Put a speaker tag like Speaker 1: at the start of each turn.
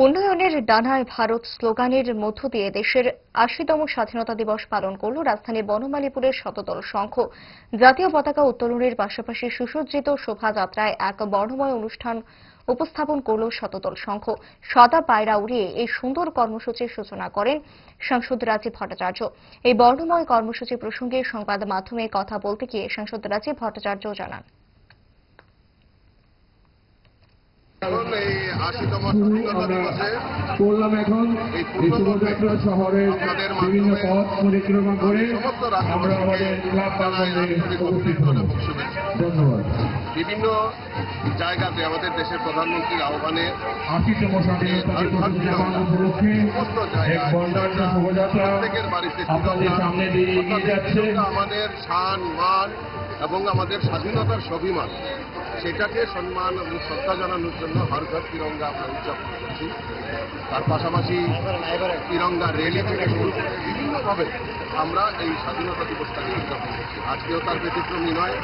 Speaker 1: উন্নয়নের ডানায় ভারত স্লোগানের মধ্য দিয়ে দেশের ৮০তম স্বাধীনতা দিবস পালন করল রাজধানীর বনমালীপুরের শতদল সংঘ। জাতীয় পতাকা উত্তোলনের পাশাপাশি সুসজ্জিত শোভাযাত্রায় এক বর্ণময় অনুষ্ঠান উপস্থাপন করল শতদল সংঘ। সাদা পায়রা উড়িয়ে এই সুন্দর কর্মসূচির সূচনা করেন সাংসদ রাজীব ভট্টাচার্য। এই বর্ণময় কর্মসূচি প্রসঙ্গে সংবাদ মাধ্যমে কথা বলতে গিয়ে সাংসদ রাজীব ভট্টাচার্য জানান,
Speaker 2: এই ৮০তম স্বাধীনতা দিবসে করলাম এখন এই শোভাযাত্রা শহরের বিভিন্ন পথ পরিক্রমা করে আমরা আমাদের ক্লাব প্রাঙ্গণে উপস্থিত হলাম। ধন্যবাদ। বিভিন্ন জায়গাতে আমাদের দেশের প্রধানমন্ত্রীর আহ্বানে ৮০তম স্বাধীনতা দিবস উপলক্ষে এক বর্ণাঢ্য শোভাযাত্রা আপনাদের সামনে দিয়ে এগিয়ে যাচ্ছে। আমাদের সম্মান মান এবং আমাদের স্বাধীনতার স্বাভিমান, সেটাকে সম্মান এবং শ্রদ্ধা জানানোর জন্য হর ঘর তিরঙ্গা আমরা উদযাপন করছি। তার পাশাপাশি তিরঙ্গা র্যালি থেকে শুরু করে বিভিন্নভাবে আমরা এই স্বাধীনতা দিবসটাকে উদযাপন করছি। আজকেও তার ব্যতিক্রমী নয়।